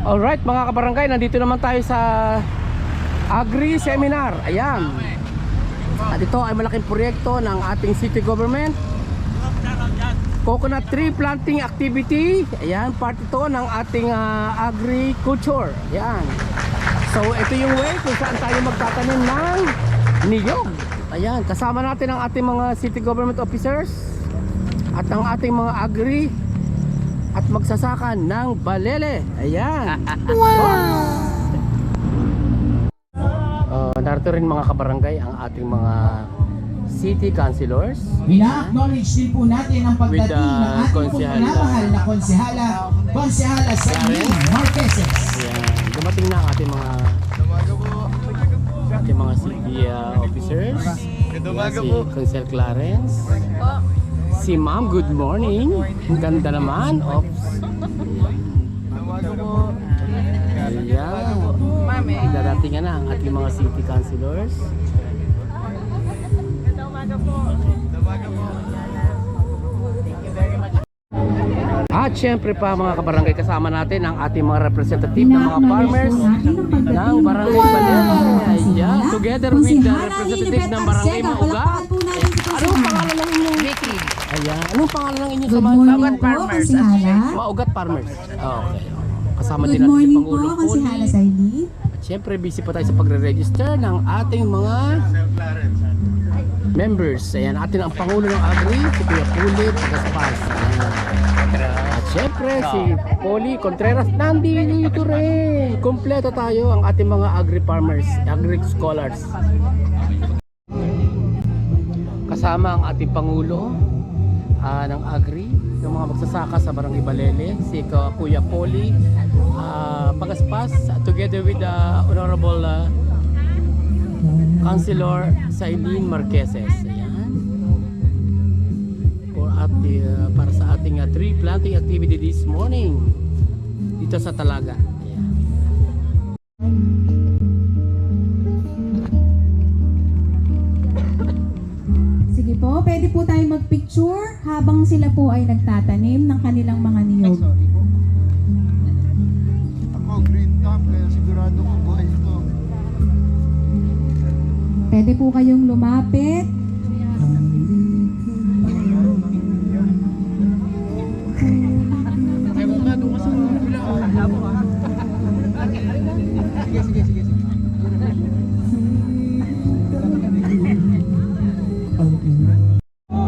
Alright mga kabarangay, nandito naman tayo sa Agri Seminar. Ayan. At ito ay malaking proyekto ng ating city government. Coconut tree planting activity. Ayan, part ito ng ating agriculture. Ayan. So ito yung way kung saan tayo magtatanim ng niyog. Ayan, kasama natin ang ating mga city government officers at ang ating mga agri at magsasakan ng balele. Ayan. Wow! Narito rin mga kabarangay ang ating mga city councilors. Ina-acknowledge din po natin ang pagdating ng ating pong pinamahal na konsehala sa Marqueses. Ayan. Dumating na ang ating mga city officers. Si Consel Clarence. Si Ma'am, good morning. Ang ganda naman. Ayan. Dadating na ang ating mga city councilors. At syempre pa mga kabarangay, kasama natin ang ating mga representative ng mga farmers ng Barangay Balele. Ayan. Together with the representative ng Barangay Maugat. Anong pangalan ng inyong bakery? Ayan. Anong pangalan ng inyong samahan? Maugat Farmers. Maugat Farmers. Okay. Kasama din Good natin si morning po, Pangulong Konsehala Poli. Saili. At syempre busy pa tayo sa pagre-register ng ating mga members. Ayan, atin ang Pangulo ng Agri, si Kuya Pulit Gaspas. At syempre si Poli Contreras nandito rin. Kompleto tayo ang ating mga agri farmers, agri scholars. Kasama ang ating Pangulo ng Agri, ng mga magsasaka sa Barangay Balele, si Kuya Poli Pagaspas, together with the Honorable Councilor Sailin Marqueses. Ayan. Para sa ating tree planting activity this morning dito sa Talaga. Ayan. Sige po, pwede po tayo magpicture habang sila po ay nagtatanim ng kanilang mga niyog. Ako, green thumb, kaya sigurado ko buhay ito. Pwede po kayong lumapit.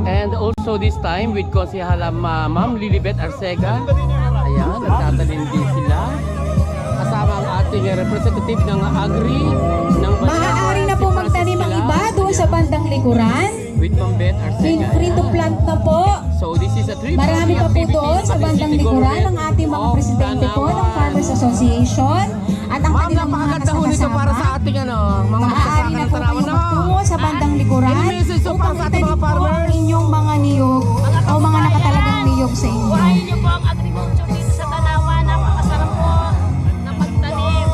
And also this time with Konsehala Ma'am Lilibet Arcega. Ayan, nagtatanim din sila. Kasama ang ating representative ng Agri ng Maaari na po magtanim ang iba doon sa bandang likuran. with Ma'am Bet Arcega. Free to plant na po. So this is a tree Marami planting pa po activity doon sa ng bandang City likuran Government ng ating mga of presidente po ng Tanawan. Farmers Association at ang Ma'am, kanilang mga napakaganda ho nito para sa kasama. ating mga Maaari magsasaka na ng po Tanawan. kayo magtungo sa bandang likuran Any message so para upang sa ating itanim mga po ang farmers? inyong mga niyog o mga nakatalagang niyog sa inyo. Buhayin niyo po ang agriculture dito sa Tanawan. Napakasarap po na magtanim.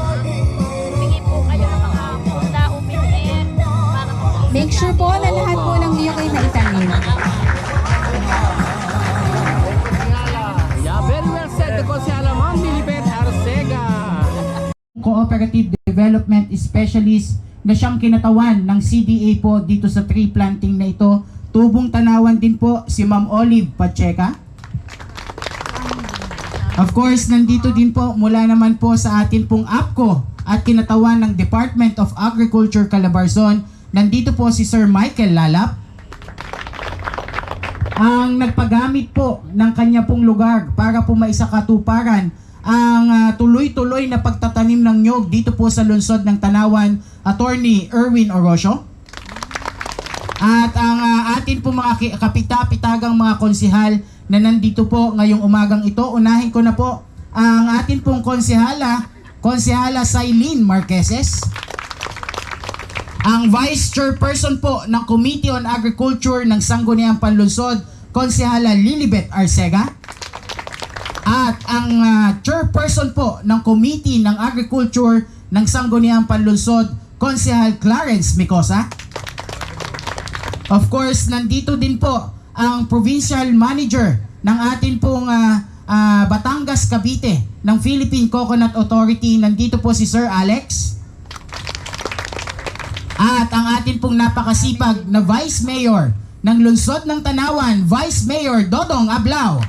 Humingi po kayo ng mga punda o pinili para po Make sure po na lahat po ng niyog ay naitanim. Yeah, very well said, the Konsehala Ma'am Lilibet Arcega. Cooperative Development Specialist na siyang kinatawan ng CDA po dito sa tree planting na ito. Tubong Tanawan din po si Ma'am Olive Pacheca. Of course, nandito din po mula naman po sa atin pong APCO at kinatawan ng Department of Agriculture Calabarzon. Nandito po si Sir Michael Lalap. Ang nagpagamit po ng kanya pong lugar para po maisakatuparan ang tuloy-tuloy na pagtatanim ng nyog dito po sa lungsod ng Tanawan, Attorney Erwin Orosio. At ang atin po mga kapita-pitagang mga konsehal na nandito po ngayong umagang ito, unahin ko na po ang atin pong Konsehala Sailin Marqueses. Ang Vice Chairperson po ng Committee on Agriculture ng Sangguniang Panlunsod, Konsehala Lilibet Arcega. At ang Chairperson po ng Committee ng Agriculture ng Sangguniang Panlunsod, Konsehal Clarence Micosa. Of course, nandito din po ang Provincial Manager ng atin pong Batangas, Cavite ng Philippine Coconut Authority. Nandito po si Sir Alex. At ang atin pong napakasipag na Vice Mayor ng Lungsod ng Tanawan, Vice Mayor Dodong Ablao.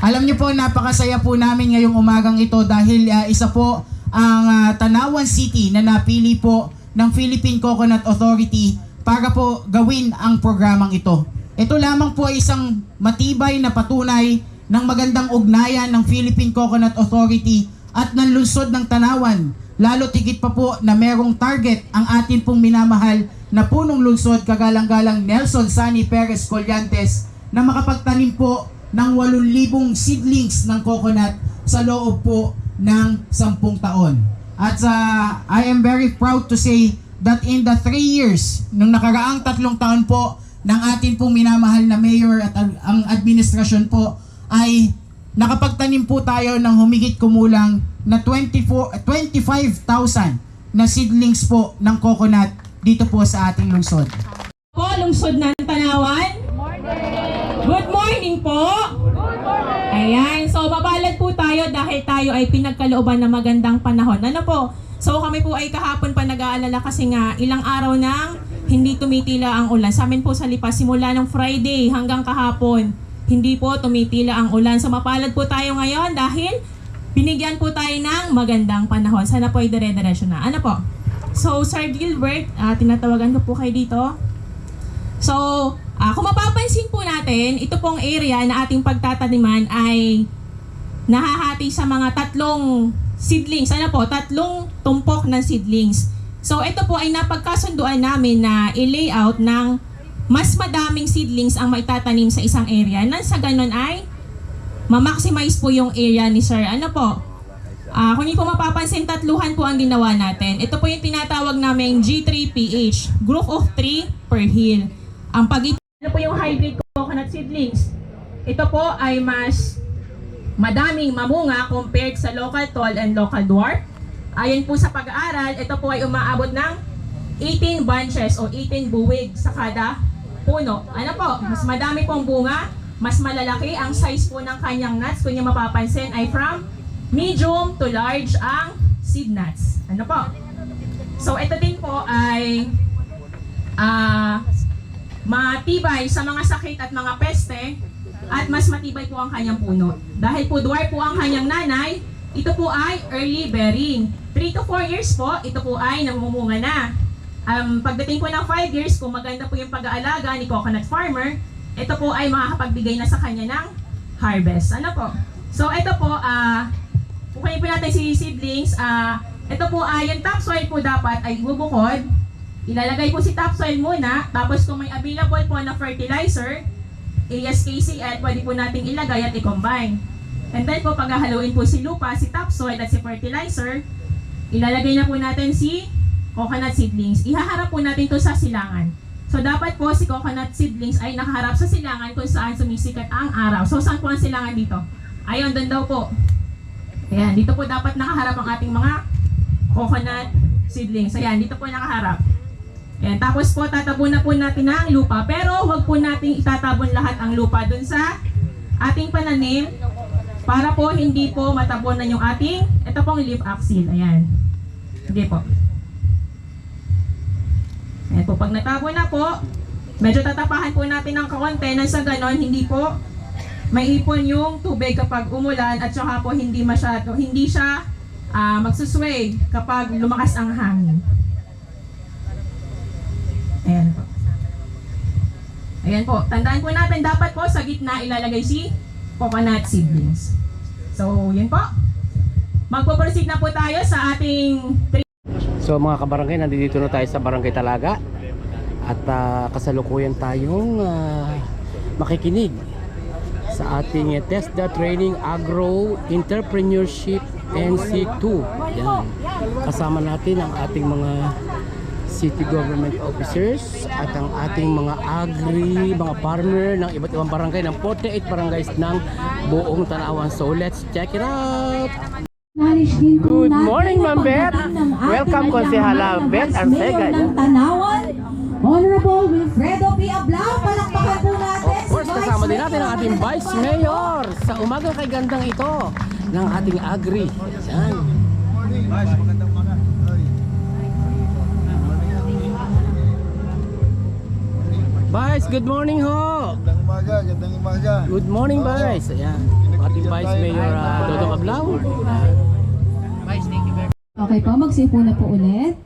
Alam niyo po, napakasaya po namin ngayong umagang ito dahil isa po ang Tanawan City na napili po ng Philippine Coconut Authority para po gawin ang programang ito. Ito lamang po ay isang matibay na patunay ng magandang ugnayan ng Philippine Coconut Authority at ng Lungsod ng Tanawan. Lalo tigit pa po na merong target ang atin pong minamahal na punong lungsod, kagalang-galang Nelson Sani Perez Collantes, na makapagtanim po ng 8,000 seedlings ng coconut sa loob po ng 10 taon. At I am very proud to say that in the 3 years, nung nakaraang 3 taon po ng atin pong minamahal na mayor at ang administrasyon po, ay nakapagtanim po tayo ng humigit kumulang na 25,000 na seedlings po ng coconut dito po sa ating lungsod. Po, lungsod ng Tanawan. Good morning po. Ayan, so mabalad po tayo dahil tayo ay pinagkalooban ng magandang panahon. Ano po? So kami po ay kahapon pa nag-aalala kasi nga ilang araw nang hindi tumitila ang ulan. Sa amin po sa Lipa, simula ng Friday hanggang kahapon, hindi po tumitila ang ulan. So mapalad po tayo ngayon dahil binigyan po tayo ng magandang panahon. Sana po ay dire-diretso na. Ano po? So Sir Gilbert, tinatawagan ko po kayo dito. So, kung mapapansin po natin, ito pong area na ating pagtataniman ay nahahati sa mga 3 seedlings. Ano po? 3 tumpok ng seedlings. So, ito po ay napagkasunduan namin na i-layout ng mas madaming seedlings ang maitatanim sa isang area. Nang sa ganun ay ma-maximize po yung area ni Sir. Ano po? Kung hindi po mapapansin, 3 po ang ginawa natin. Ito po yung tinatawag namin G3PH, Group of 3 per hill. Ang pagitan po yung hybrid coconut seedlings. Ito po ay mas madaming mamunga compared sa local tall and local dwarf. Ayon po sa pag-aaral, ito po ay umaabot ng 18 bunches o 18 buwig sa kada puno. Ano po? Mas madami pong bunga, mas malalaki ang size po ng kanyang nuts. Kung niyo mapapansin ay from medium to large ang seed nuts. Ano po? So ito din po ay matibay sa mga sakit at mga peste at mas matibay po ang kanyang puno. Dahil po dwarf po ang kanyang nanay, ito po ay early bearing. 3 to 4 years po, ito po ay namumunga na. Pagdating po ng 5 years, kung maganda po yung pag-aalaga ni coconut farmer, ito po ay makakapagbigay na sa kanya ng harvest. Ano po? So ito po, kukunin po natin si seedlings. Ito po ay yung topsoil po dapat ay ibubukod. Ilalagay po si topsoil muna, tapos kung may available po na fertilizer, ASKCL, pwede po nating ilagay at i-combine. And then po, paghahaluin po si lupa, si topsoil at si fertilizer, ilalagay na po natin si coconut seedlings. Ihaharap po natin to sa silangan. So dapat po si coconut seedlings ay nakaharap sa silangan kung saan sumisikat ang araw. So saan po ang silangan dito? Ayun, doon daw po. Ayan, dito po dapat nakaharap ang ating mga coconut seedlings. Ayan, dito po nakaharap. Ayan, tapos po tatabon na po natin ang lupa, pero huwag po nating itatabon lahat ang lupa dun sa ating pananim para po hindi po matabonan yung ating, ito pong leaf axil. Ayan. Sige po. Ayan po, pag natabon na po, medyo tatapahan po natin ng kaunti nang sa ganon hindi po maipon yung tubig kapag umulan at saka po hindi siya magsusway kapag lumakas ang hangin. Ayan po. Ayan po. Tandaan po natin, dapat po sa gitna ilalagay si coconut seedlings. So, yun po. Magpo-proceed na po tayo sa ating... So mga kabarangay, nandito na tayo sa Barangay Talaga. At kasalukuyan tayong makikinig sa ating TESDA Training Agro Entrepreneurship NC2. Yan. Kasama natin ang ating mga city government officers at ang ating mga mga farmer ng iba't ibang barangay ng 48 barangays ng buong Tanawan. So let's check it out! Good morning, Ma'am Beth. Welcome, Konsehala Beth Arcega. ng Tanawan, Honorable Wilfredo P. Ablao. Palakpakan po natin Of course, si Vice kasama kasama din natin ang ating Vice Mayor sa umaga kay gandang ito ng ating Agri. Yan. Guys, magandang umaga. Vice, good morning ho. Gandang umaga, gandang umaga. Good morning, Vice. Ayan. Ang ating Vice Mayor Dodong Ablao. Okay po, magsipo na po ulit.